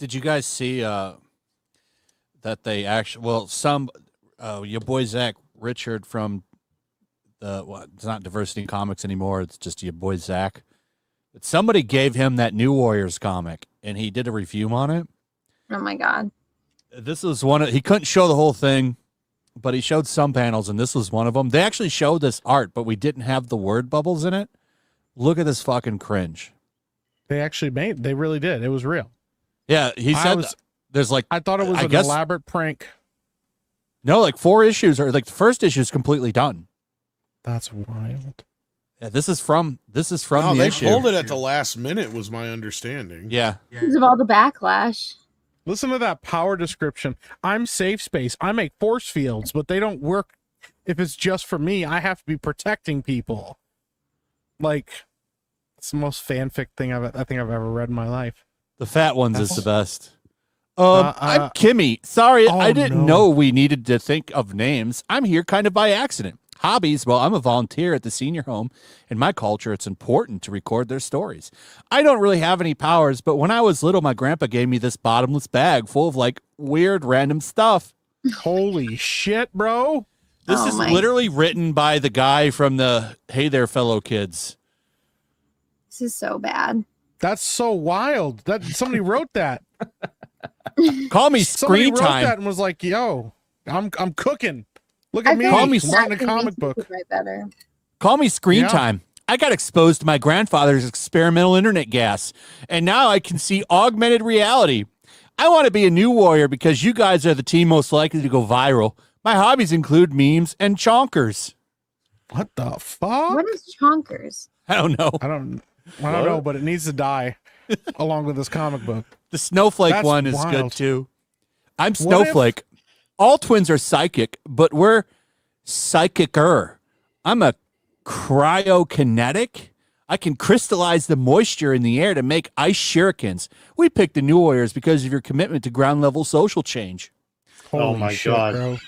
Did you guys see that they actually? Well, your boy Zach Richard from it's not Diversity Comics anymore. It's just your boy Zach. But somebody gave him that New Warriors comic, and he did a review on it. Oh my god! This was he couldn't show the whole thing, but he showed some panels, and this was one of them. They actually showed this art, but we didn't have the word bubbles in it. Look at this fucking cringe. They really did. It was real. Yeah, he said there's like I thought it was an elaborate prank. No, like 4 issues, or like the first issue is completely done. That's wild. Yeah, this is from the they issue. pulled it at the last minute, was my understanding. Yeah. Because of all the backlash. Listen to that power description. I'm safe space. I make force fields, but they don't work if it's just for me. I have to be protecting people. Like, it's the most fanfic thing I think I've ever read in my life. The fat ones is the best. I'm Kimmy. Sorry, I didn't know we needed to think of names. I'm here kind of by accident. Hobbies, well, I'm a volunteer at the senior home. In my culture, it's important to record their stories. I don't really have any powers, but when I was little, my grandpa gave me this bottomless bag full of, like, weird random stuff. Holy shit, bro. This is literally written by the guy from the Hey There Fellow Kids. This is so bad. That's so wild. That somebody wrote that. Call me Somebody Screen wrote Time. that and was like, "Yo, I'm cooking. Look at me. Call me writing a comic book. Right better. Call me Screen Time. I got exposed to my grandfather's experimental internet gas, and now I can see augmented reality. I want to be a new warrior because you guys are the team most likely to go viral. My hobbies include memes and chonkers. What the fuck? What is chonkers? I don't know. I don't know, but it needs to die along with this comic book. The Snowflake That's one is wild. good too. I'm Snowflake. All twins are psychic, but we're psychicer. I'm a cryokinetic. I can crystallize the moisture in the air to make ice shurikens. We picked the New Warriors because of your commitment to ground level social change. Holy my shit, God. bro.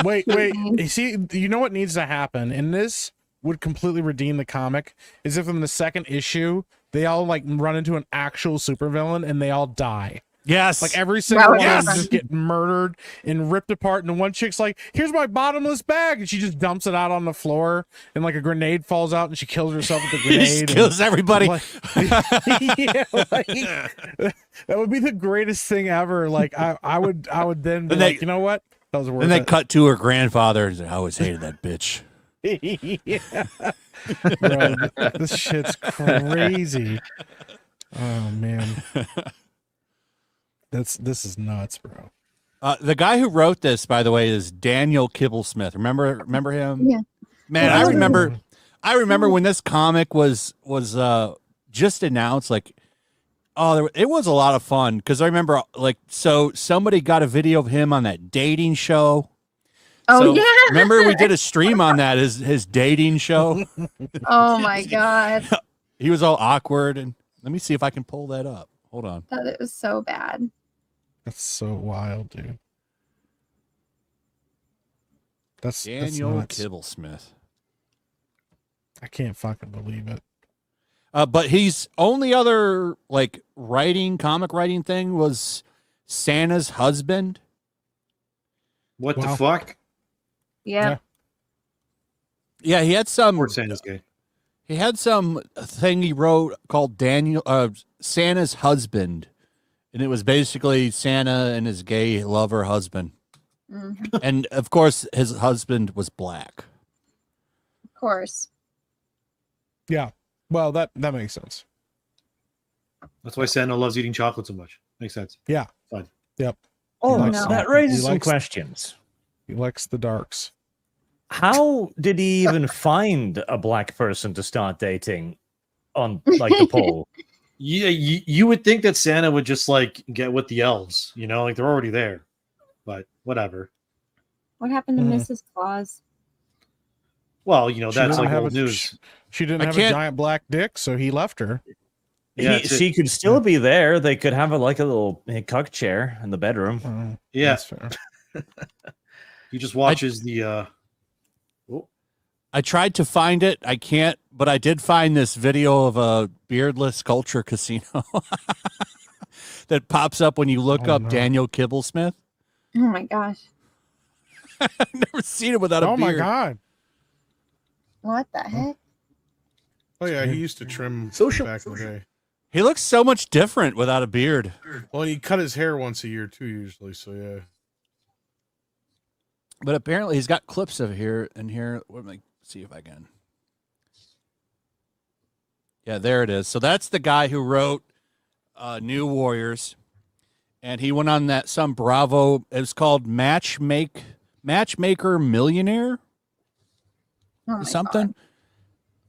Wait. You see, you know what needs to happen? And this would completely redeem the comic is if in the second issue, they all like run into an actual supervillain and they all die. Yes. Like every single one of them just get murdered and ripped apart. And the one chick's like, here's my bottomless bag. And she just dumps it out on the floor. And like a grenade falls out and she kills herself with the grenade. Kills everybody. Like, yeah, like, that would be the greatest thing ever. Like I would then be like, you know what? That was worth And they it. cut to her grandfather and said, I always hated that bitch. Yeah. Bro, this shit's crazy. Oh man. This is nuts, bro. The guy who wrote this, by the way, is Daniel Kibblesmith. Remember him? Yeah. Man, I remember when this comic was just announced. Like, it was a lot of fun because I remember so somebody got a video of him on that dating show. Oh yeah. Remember we did a stream on that his dating show. Oh my god. He was all awkward, and let me see if I can pull that up. Hold on. Thought it was so bad. That's so wild, dude. That's Daniel nuts. Kibblesmith. I can't fucking believe it. But his only other comic writing thing was Santa's husband. What the fuck? Yeah. Yeah, he had some. Poor Santa's gay. He had some thing he wrote called Santa's husband, and it was basically Santa and his gay lover husband. Mm-hmm. And of course, his husband was black. Of course. Yeah. Well, that makes sense. That's why Santa loves eating chocolate so much. Makes sense. Yeah. Fine. Yep. Oh, likes that some- raises he some likes- questions. He likes the darks. How did he even find a black person to start dating on the poll? Yeah, you would think that Santa would just get with the elves, they're already there. But whatever. What happened to Mrs. Claus? Well, She that's didn't like have old a- news. She didn't have a giant black dick, so he left her. Yeah, She could still be there. They could have a little cuck chair in the bedroom. Yeah. That's fair. He just watches the I tried to find it. I can't, but I did find this video of a beardless culture casino. that pops up when you look up no. Daniel Kibblesmith. Oh my gosh. I've never seen him without a Oh my beard. god. What the heck? Oh yeah, he used to trim back in the day. He looks so much different without a beard. Well, he cut his hair once a year too, usually. So yeah. But apparently he's got clips of here and here. Let me see if I can. Yeah, there it is. So that's the guy who wrote New Warriors. And he went on that some Bravo. It was called Matchmaker Millionaire. Oh my Something. God.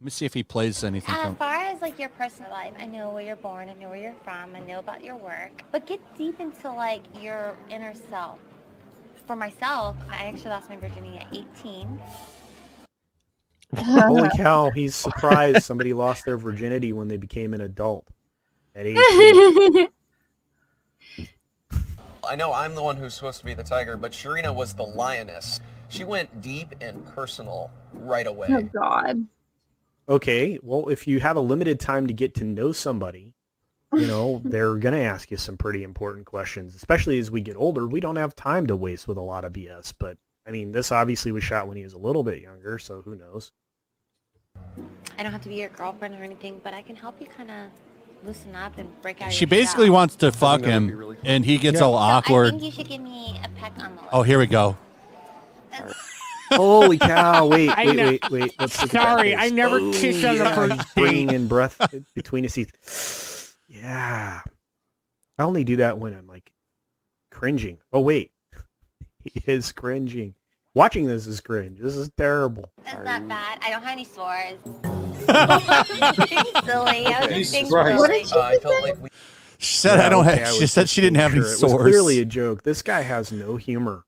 Let me see if he plays anything. As far as like your personal life, I know where you're born, I know where you're from, I know about your work, but get deep into like your inner self. For myself, I actually lost my virginity at 18. Holy cow, he's surprised somebody lost their virginity when they became an adult at 18. I know I'm the one who's supposed to be the tiger, but Sharina was the lioness. She went deep and personal right away. Oh God. Okay, well, if you have a limited time to get to know somebody, you know, they're going to ask you some pretty important questions, especially as we get older. We don't have time to waste with a lot of BS, but I mean, this obviously was shot when he was a little bit younger, so who knows? I don't have to be your girlfriend or anything, but I can help you kind of loosen up and break out She your basically shell. wants to fuck him, and he gets all So awkward. I think you should give me a peck on the lip. Oh, here we go. Holy cow, wait. Let's look at that Sorry, face. I never kissed on the first he's bringing in breath between his teeth. Yeah. I only do that when I'm like cringing. Oh, wait. He is cringing. Watching this is cringe. This is terrible. That's not bad. I don't have any sores. I was being silly. I was just being silly. I felt like we She said, Yeah, "I don't okay, have." I She was said she didn't have any sure. It was sores. clearly a joke. This guy has no humor.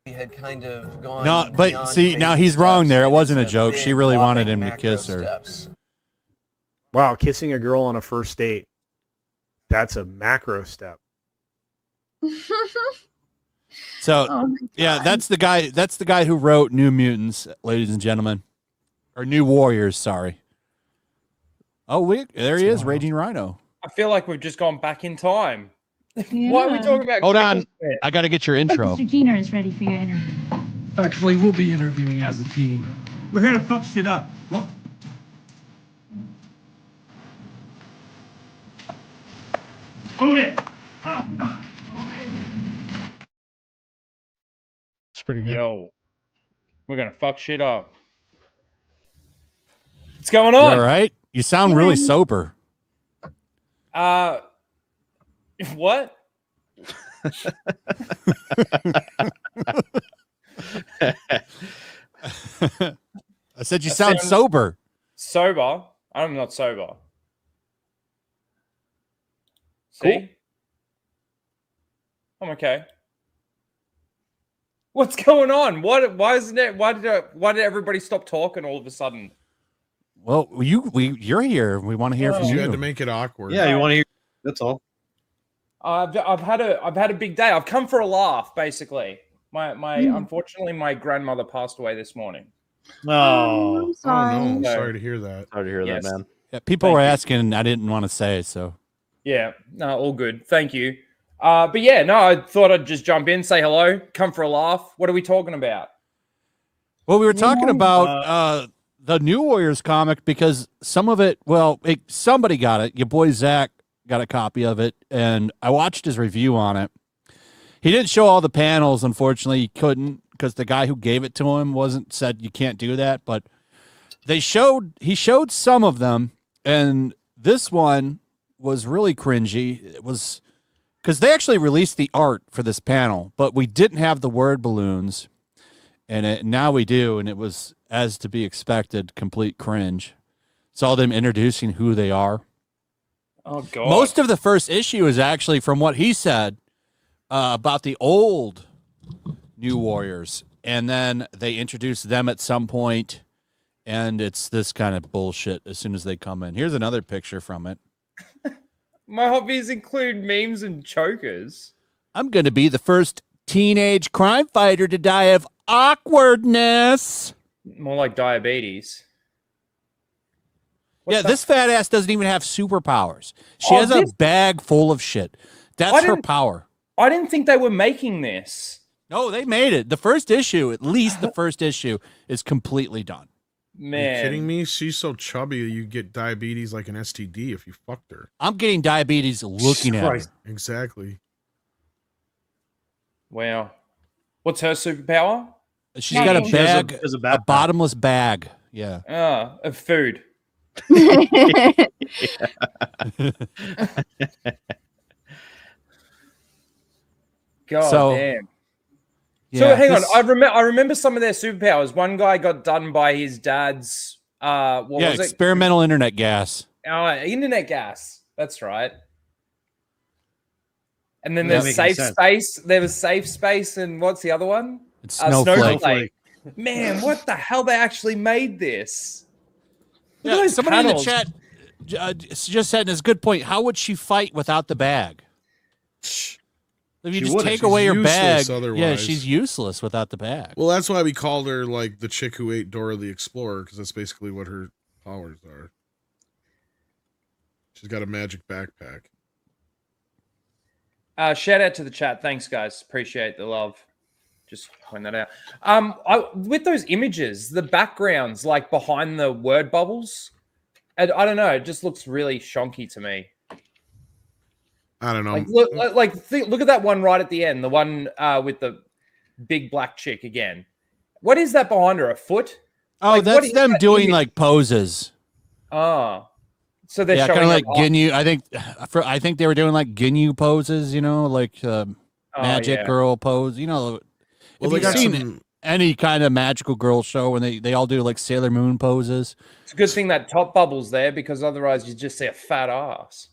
had kind of gone. No, but beyond see, now baby he's wrong steps there. It and wasn't a into joke. big, She really wanted whopping him to macro kiss her. steps. Wow, kissing a girl on a first date. That's a macro step. So, Oh my yeah, God. that's the guy. That's the guy who wrote New Mutants, ladies and gentlemen, or New Warriors. Sorry. Oh, there he is, Raging Rhino. I feel like we've just gone back in time. Yeah. Why are we talking about? Hold on. Christmas? I got to get your intro. Mr. Jenner is ready for your interview. Actually, we'll be interviewing as a team. We're here to fuck shit up. What? Move it! It's pretty good. Yo, we're gonna fuck shit up. What's going You on? all right? You sound really sober. What? I said you sound sober. Sober? I'm not sober. See? Cool. I'm okay. What's going on? Why isn't it? Why did everybody stop talking all of a sudden? Well, you're here. We want to hear from You you. had to make it awkward. Yeah, you want to hear? That's all. I've had a big day. I've come for a laugh, basically. Unfortunately, my grandmother passed away this morning. Oh, I'm Oh sorry. no, I'm So- sorry to hear that. Sorry to hear Yes. that, man. Yeah, people Thank were you. asking, and I didn't want to say so. Yeah, no, all good. Thank you. But yeah, no, I thought I'd just jump in, say hello, come for a laugh. What are we talking about? Well, we were talking about the New Warriors comic because some of it, somebody got it. Your boy Zach got a copy of it, and I watched his review on it. He didn't show all the panels, unfortunately. He couldn't because the guy who gave it to him said you can't do that. But he showed some of them, and this one was really cringy. It was because they actually released the art for this panel, but we didn't have the word balloons. And now we do, and it was, as to be expected, complete cringe. It's all them introducing who they are. Oh, God. Most of the first issue is actually from what he said about the old New Warriors. And then they introduce them at some point, and it's this kind of bullshit as soon as they come in. Here's another picture from it. My hobbies include memes and chokers. I'm going to be the first teenage crime fighter to die of awkwardness. More like diabetes. What's Yeah, that? this fat ass doesn't even have superpowers. She has a bag full of shit. That's her power. I didn't think they were making this. No, they made it. The first issue, at least the first issue, is completely done. Man. Are you kidding me? She's so chubby you get diabetes like an STD if you fucked her. I'm getting diabetes looking at her. Exactly. Wow. What's her superpower? She's got a bag, a bottomless bag. Yeah. Of food. God damn. So hang on, I remember some of their superpowers. One guy got done by his dad's what was it? Experimental internet gas. Internet gas. That's right. And then there's safe space. There was safe space, and what's the other one? It's Snowflake. Man, what the hell? They actually made this. Yeah, somebody in the chat just said, it's a good point. How would she fight without the bag? If you just take away her bag, she's useless without the bag. Well, that's why we called her like the chick who ate Dora the Explorer, because that's basically what her powers are. She's got a magic backpack. Shout out to the chat. Thanks, guys. Appreciate the love. Just point that out. With those images, the backgrounds like behind the word bubbles, I don't know. It just looks really shonky to me. I don't know. Look at that one right at the end. The one with the big black chick again. What is that behind her? A foot? Oh, that's them doing like poses. Oh. So they're kind of like Ginyu. I think they were doing like Ginyu poses, like magic girl pose. Well, if you've seen any kind of magical girl show when they all do like Sailor Moon poses. It's a good thing that top bubble's there because otherwise you just see a fat ass.